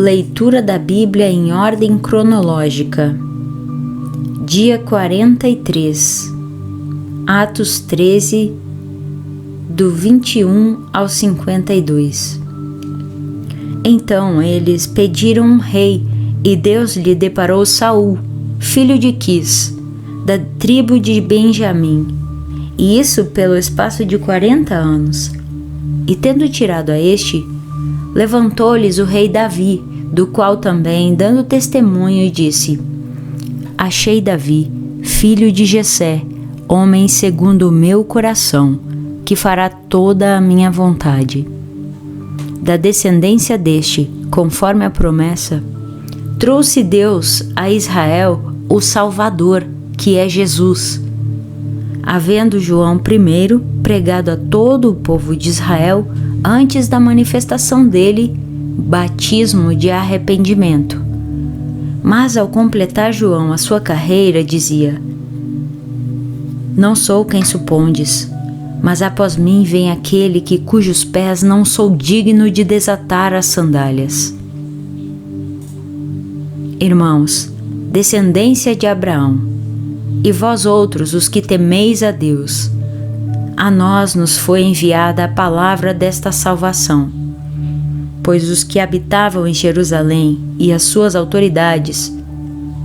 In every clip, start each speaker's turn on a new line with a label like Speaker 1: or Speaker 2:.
Speaker 1: Leitura da Bíblia em ordem cronológica. Dia 43. Atos 13, do 21 ao 52. Então eles pediram um rei, e Deus lhe deparou Saul, filho de Quis, da tribo de Benjamim, e isso pelo espaço de 40 anos. E tendo tirado a este, levantou-lhes o rei Davi, do qual também, dando testemunho, disse: Achei Davi, filho de Jessé, homem segundo o meu coração, que fará toda a minha vontade. Da descendência deste, conforme a promessa, trouxe Deus a Israel o Salvador, que é Jesus. Havendo João primeiro pregado a todo o povo de Israel, antes da manifestação dele, batismo de arrependimento. Mas ao completar João a sua carreira, dizia: Não sou quem supondes, mas após mim vem aquele cujos pés não sou digno de desatar as sandálias. Irmãos, descendência de Abraão, e vós outros os que temeis a Deus, a nós nos foi enviada a palavra desta salvação. Pois os que habitavam em Jerusalém e as suas autoridades,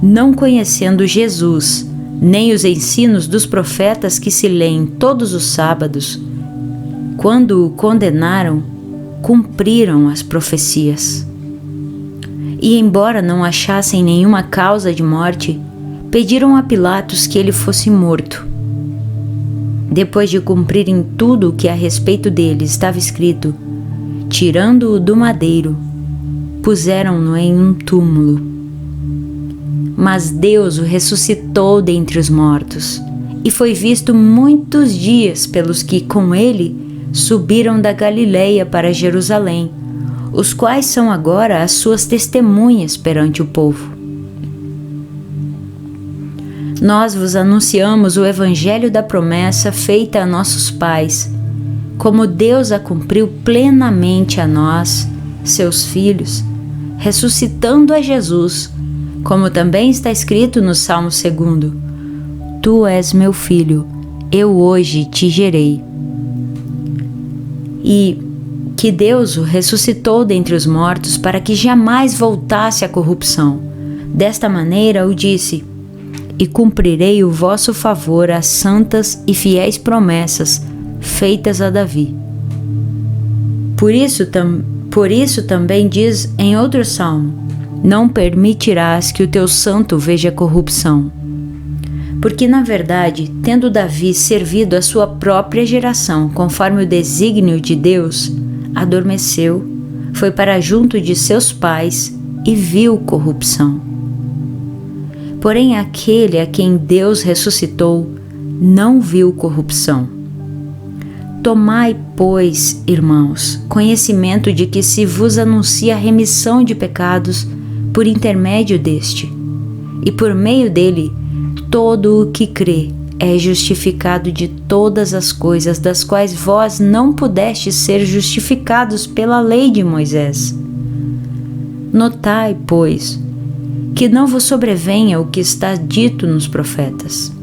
Speaker 1: não conhecendo Jesus, nem os ensinos dos profetas que se leem todos os sábados, quando o condenaram, cumpriram as profecias. E embora não achassem nenhuma causa de morte, pediram a Pilatos que ele fosse morto. Depois de cumprirem tudo o que a respeito dele estava escrito, tirando-o do madeiro, puseram-no em um túmulo. Mas Deus o ressuscitou dentre os mortos, e foi visto muitos dias pelos que com ele subiram da Galileia para Jerusalém, os quais são agora as suas testemunhas perante o povo. Nós vos anunciamos o evangelho da promessa feita a nossos pais, como Deus a cumpriu plenamente a nós, seus filhos, ressuscitando a Jesus, como também está escrito no Salmo 2: Tu és meu filho, eu hoje te gerei. E que Deus o ressuscitou dentre os mortos para que jamais voltasse à corrupção. Desta maneira o disse: E cumprirei o vosso favor as santas e fiéis promessas feitas a Davi. Por isso também diz em outro salmo: Não permitirás que o teu santo veja corrupção. Porque, na verdade, tendo Davi servido a sua própria geração conforme o desígnio de Deus, adormeceu, foi para junto de seus pais e viu corrupção. Porém, aquele a quem Deus ressuscitou não viu corrupção. Tomai, pois, irmãos, conhecimento de que se vos anuncia a remissão de pecados por intermédio deste, e por meio dele todo o que crê é justificado de todas as coisas das quais vós não pudestes ser justificados pela lei de Moisés. Notai, pois, que não vos sobrevenha o que está dito nos profetas.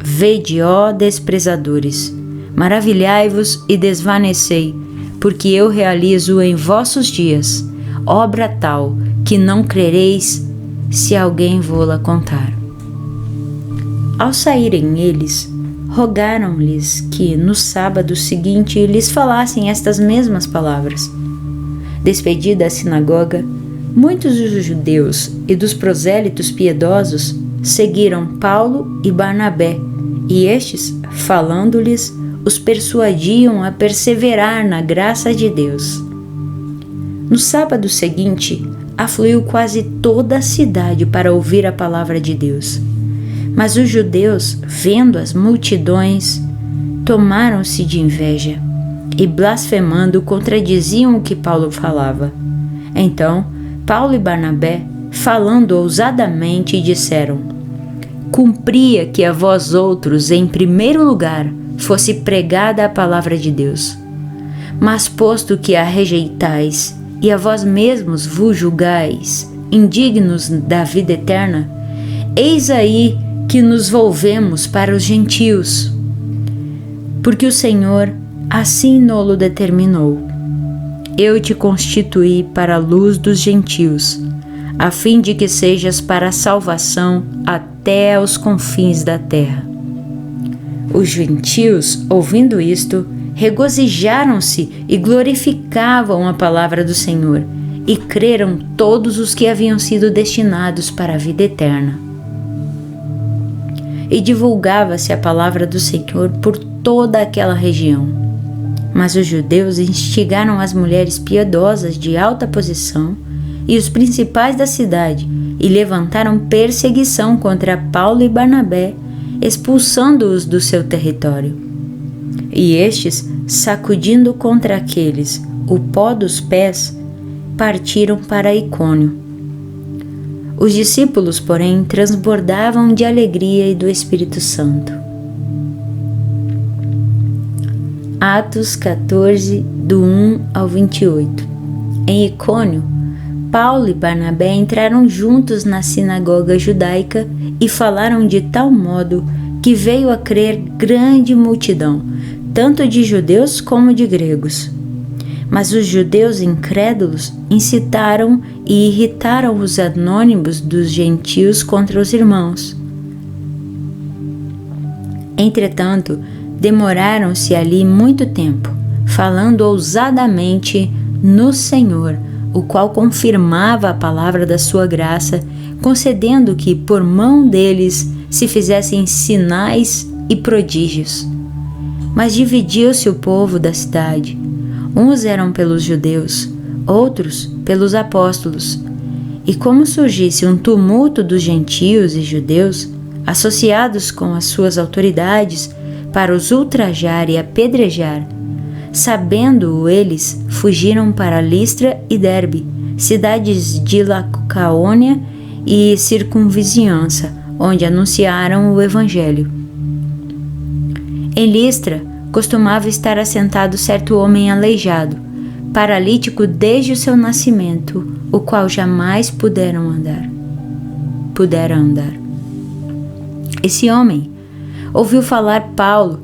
Speaker 1: Vede, ó desprezadores, maravilhai-vos e desvanecei, porque eu realizo em vossos dias obra tal que não crereis se alguém vô-la contar. Ao saírem eles, rogaram-lhes que no sábado seguinte lhes falassem estas mesmas palavras. Despedida a sinagoga, muitos dos judeus e dos prosélitos piedosos seguiram Paulo e Barnabé, e estes, falando-lhes, os persuadiam a perseverar na graça de Deus. No sábado seguinte, afluiu quase toda a cidade para ouvir a palavra de Deus. Mas os judeus, vendo as multidões, tomaram-se de inveja e, blasfemando, contradiziam o que Paulo falava. Então, Paulo e Barnabé, falando ousadamente, disseram: Cumpria que a vós outros, em primeiro lugar, fosse pregada a palavra de Deus. Mas posto que a rejeitais e a vós mesmos vos julgais indignos da vida eterna, eis aí que nos volvemos para os gentios, porque o Senhor assim nolo determinou. Eu te constituí para a luz dos gentios, a fim de que sejas para a salvação até aos confins da terra. Os gentios, ouvindo isto, regozijaram-se e glorificavam a palavra do Senhor, e creram todos os que haviam sido destinados para a vida eterna. E divulgava-se a palavra do Senhor por toda aquela região. Mas os judeus instigaram as mulheres piedosas de alta posição e os principais da cidade, e levantaram perseguição contra Paulo e Barnabé, expulsando-os do seu território. E estes, sacudindo contra aqueles o pó dos pés, partiram para Icônio. Os discípulos, porém, transbordavam de alegria e do Espírito Santo. Atos 14, do 1 ao 28. Em Icônio, Paulo e Barnabé entraram juntos na sinagoga judaica e falaram de tal modo que veio a crer grande multidão, tanto de judeus como de gregos. Mas os judeus incrédulos incitaram e irritaram os anônimos dos gentios contra os irmãos. Entretanto, demoraram-se ali muito tempo, falando ousadamente no Senhor, o qual confirmava a palavra da sua graça, concedendo que por mão deles se fizessem sinais e prodígios. Mas dividiu-se o povo da cidade. Uns eram pelos judeus, outros pelos apóstolos. E como surgisse um tumulto dos gentios e judeus, associados com as suas autoridades, para os ultrajar e apedrejar, sabendo-o eles, fugiram para Listra e Derbe, cidades de Licaônia e circunvizinhança, onde anunciaram o Evangelho. Em Listra, costumava estar assentado certo homem aleijado, paralítico desde o seu nascimento, o qual jamais pudera andar. Esse homem ouviu falar Paulo,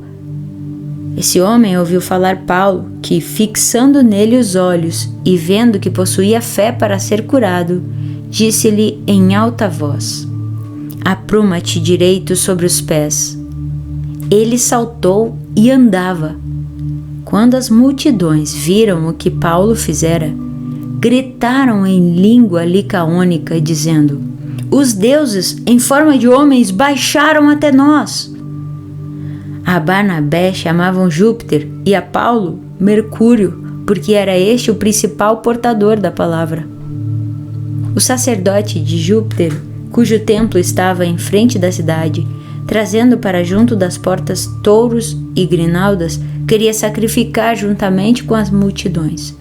Speaker 1: que, fixando nele os olhos e vendo que possuía fé para ser curado, disse-lhe em alta voz: Apruma-te direito sobre os pés. Ele saltou e andava. Quando as multidões viram o que Paulo fizera, gritaram em língua licaônica, dizendo: Os deuses, em forma de homens, baixaram até nós. A Barnabé chamavam Júpiter e a Paulo Mercúrio, porque era este o principal portador da palavra. O sacerdote de Júpiter, cujo templo estava em frente da cidade, trazendo para junto das portas touros e grinaldas, queria sacrificar juntamente com as multidões.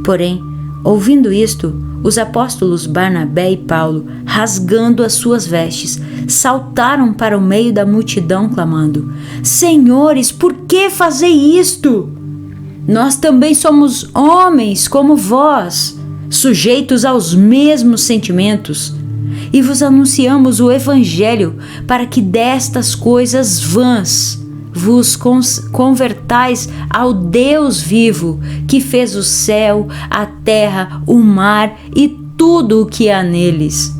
Speaker 1: Porém, ouvindo isto, os apóstolos Barnabé e Paulo, rasgando as suas vestes, saltaram para o meio da multidão, clamando: Senhores, por que fazei isto? Nós também somos homens como vós, sujeitos aos mesmos sentimentos, e vos anunciamos o Evangelho para que destas coisas vãs vos convertais ao Deus vivo, que fez o céu, a terra, o mar e tudo o que há neles,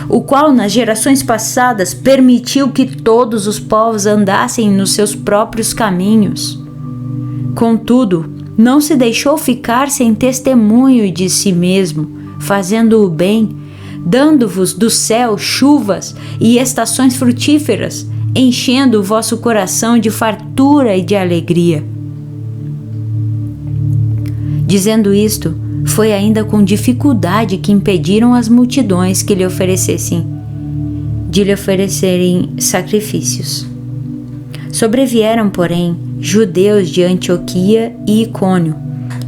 Speaker 1: o qual nas gerações passadas permitiu que todos os povos andassem nos seus próprios caminhos. Contudo, não se deixou ficar sem testemunho de si mesmo, fazendo o bem, dando-vos do céu chuvas e estações frutíferas, enchendo o vosso coração de fartura e de alegria. Dizendo isto, foi ainda com dificuldade que impediram as multidões de lhe oferecerem sacrifícios. Sobrevieram, porém, judeus de Antioquia e Icônio,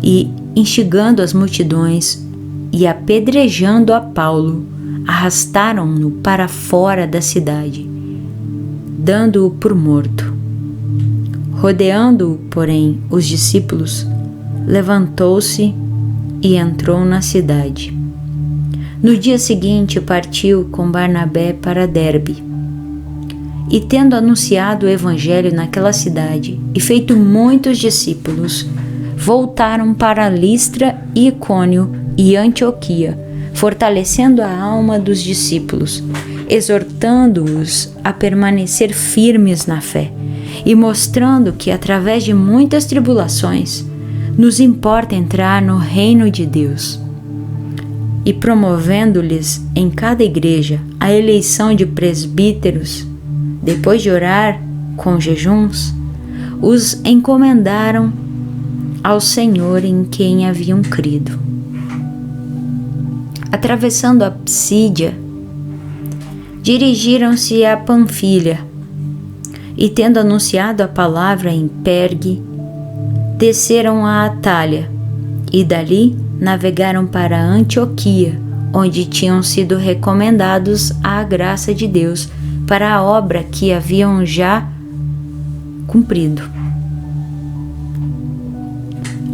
Speaker 1: e, instigando as multidões e apedrejando a Paulo, arrastaram-no para fora da cidade, dando-o por morto. Rodeando-o, porém, os discípulos, levantou-se e entrou na cidade. No dia seguinte partiu com Barnabé para Derbe. E tendo anunciado o evangelho naquela cidade e feito muitos discípulos, voltaram para Listra e Icônio e Antioquia, fortalecendo a alma dos discípulos, exortando-os a permanecer firmes na fé e mostrando que através de muitas tribulações nos importa entrar no reino de Deus. E promovendo-lhes em cada igreja a eleição de presbíteros, depois de orar com jejuns, os encomendaram ao Senhor em quem haviam crido. Atravessando a Psídia, dirigiram-se a Panfilha e, tendo anunciado a palavra em Pergue, desceram a Atália e dali navegaram para Antioquia, onde tinham sido recomendados à graça de Deus para a obra que haviam já cumprido.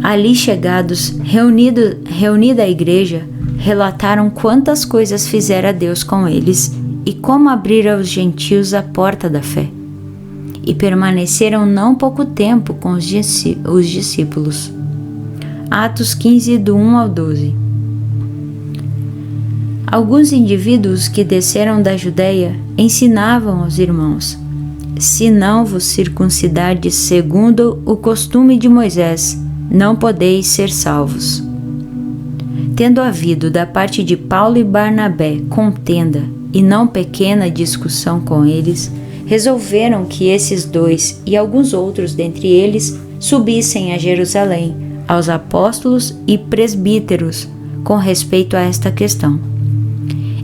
Speaker 1: Ali chegados, reunida a igreja, relataram quantas coisas fizera Deus com eles e como abrira aos gentios a porta da fé. E permaneceram não pouco tempo com os discípulos. Atos 15, do 1 ao 12. Alguns indivíduos que desceram da Judeia ensinavam aos irmãos: se não vos circuncidardes segundo o costume de Moisés, não podeis ser salvos. Tendo havido da parte de Paulo e Barnabé contenda e não pequena discussão com eles, resolveram que esses dois e alguns outros dentre eles subissem a Jerusalém aos apóstolos e presbíteros com respeito a esta questão.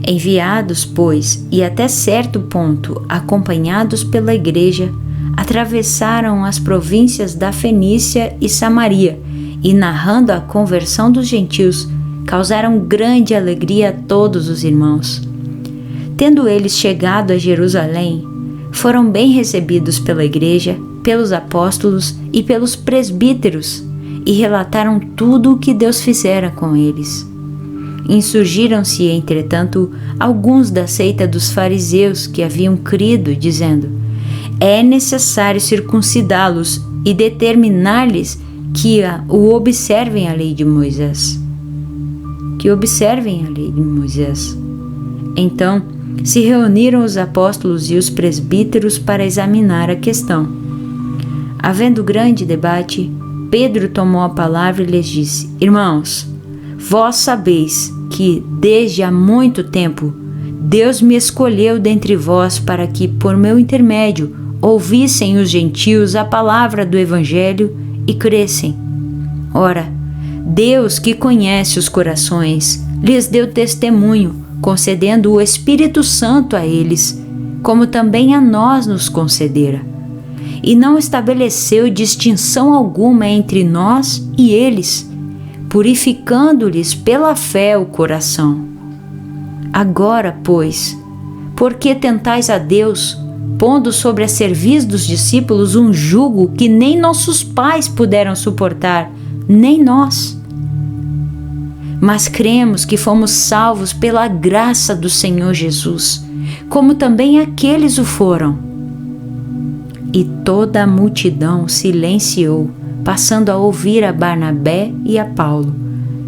Speaker 1: Enviados, pois, e até certo ponto acompanhados pela igreja, atravessaram as províncias da Fenícia e Samaria e, narrando a conversão dos gentios, causaram grande alegria a todos os irmãos. Tendo eles chegado a Jerusalém, foram bem recebidos pela igreja, pelos apóstolos e pelos presbíteros e relataram tudo o que Deus fizera com eles. Insurgiram-se, entretanto, alguns da seita dos fariseus que haviam crido, dizendo: é necessário circuncidá-los e determinar-lhes que observem a lei de Moisés. Então, se reuniram os apóstolos e os presbíteros para examinar a questão. Havendo grande debate, Pedro tomou a palavra e lhes disse: irmãos, vós sabeis que, desde há muito tempo, Deus me escolheu dentre vós para que, por meu intermédio, ouvissem os gentios a palavra do Evangelho e crescem. Ora, Deus, que conhece os corações, lhes deu testemunho, concedendo o Espírito Santo a eles, como também a nós nos concedera. E não estabeleceu distinção alguma entre nós e eles, purificando-lhes pela fé o coração. Agora, pois, por que tentais a Deus, pondo sobre a cerviz dos discípulos um jugo que nem nossos pais puderam suportar, nem nós? Mas cremos que fomos salvos pela graça do Senhor Jesus, como também aqueles o foram. E toda a multidão silenciou, passando a ouvir a Barnabé e a Paulo,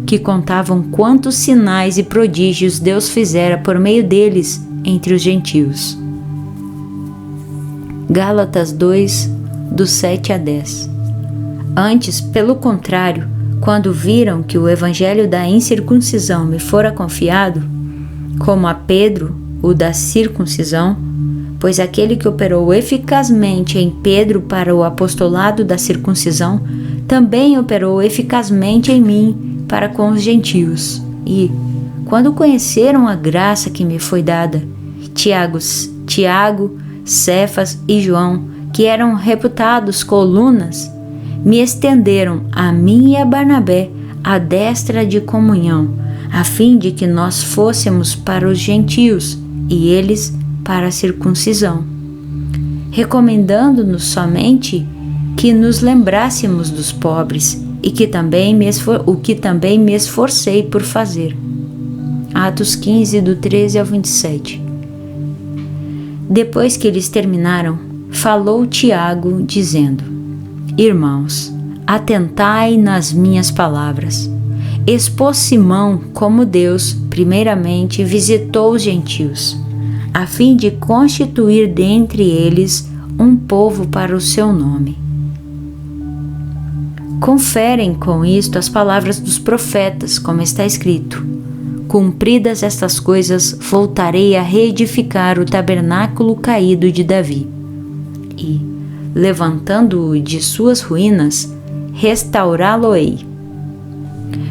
Speaker 1: que contavam quantos sinais e prodígios Deus fizera por meio deles entre os gentios. Gálatas 2, do 7 a 10. Antes, pelo contrário, quando viram que o evangelho da incircuncisão me fora confiado, como a Pedro o da circuncisão, pois aquele que operou eficazmente em Pedro para o apostolado da circuncisão, também operou eficazmente em mim para com os gentios. E, quando conheceram a graça que me foi dada, Tiago, Cefas e João, que eram reputados colunas, me estenderam a mim e a Barnabé a destra de comunhão, a fim de que nós fôssemos para os gentios e eles para a circuncisão, recomendando-nos somente que nos lembrássemos dos pobres o que também me esforcei por fazer. Atos 15, do 13 ao 27. Depois que eles terminaram, falou Tiago, dizendo: Irmãos, atentai nas minhas palavras. Expôs Simão como Deus, primeiramente, visitou os gentios, a fim de constituir dentre eles um povo para o seu nome. Conferem com isto as palavras dos profetas, como está escrito: Cumpridas estas coisas, voltarei a reedificar o tabernáculo caído de Davi. E, levantando-o de suas ruínas, restaurá-lo-ei,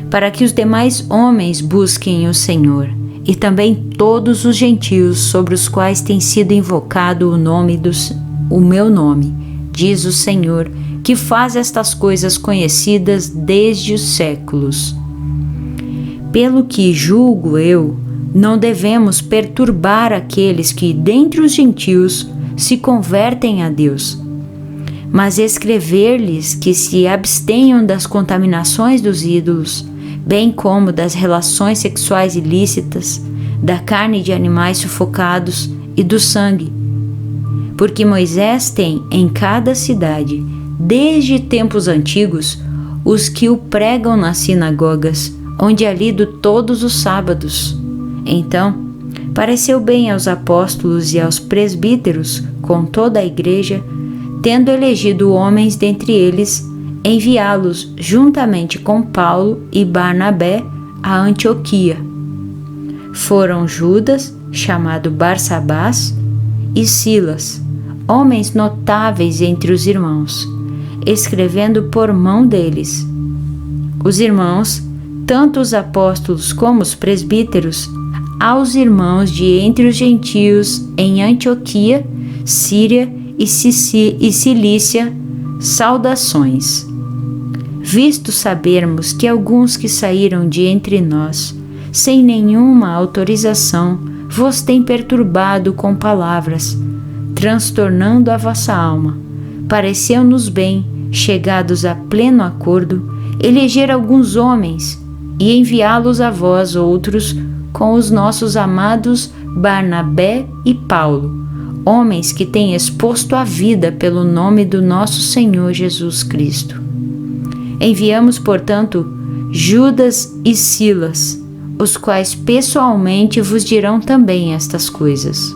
Speaker 1: para que os demais homens busquem o Senhor, e também todos os gentios sobre os quais tem sido invocado o meu nome, diz o Senhor, que faz estas coisas conhecidas desde os séculos. Pelo que julgo eu, não devemos perturbar aqueles que, dentre os gentios, se convertem a Deus, mas escrever-lhes que se abstenham das contaminações dos ídolos, bem como das relações sexuais ilícitas, da carne de animais sufocados e do sangue. Porque Moisés tem em cada cidade, desde tempos antigos, os que o pregam nas sinagogas, onde é lido todos os sábados. Então, pareceu bem aos apóstolos e aos presbíteros, com toda a igreja, tendo elegido homens dentre eles, enviá-los juntamente com Paulo e Barnabé a Antioquia. Foram Judas, chamado Barsabás, e Silas, homens notáveis entre os irmãos, escrevendo por mão deles. Os irmãos, tanto os apóstolos como os presbíteros, aos irmãos de entre os gentios em Antioquia, Síria e Cilícia, saudações. Visto sabermos que alguns que saíram de entre nós, sem nenhuma autorização, vos têm perturbado com palavras, transtornando a vossa alma, pareceu-nos bem, chegados a pleno acordo, eleger alguns homens e enviá-los a vós outros com os nossos amados Barnabé e Paulo, homens que têm exposto a vida pelo nome do nosso Senhor Jesus Cristo. Enviamos, portanto, Judas e Silas, os quais pessoalmente vos dirão também estas coisas.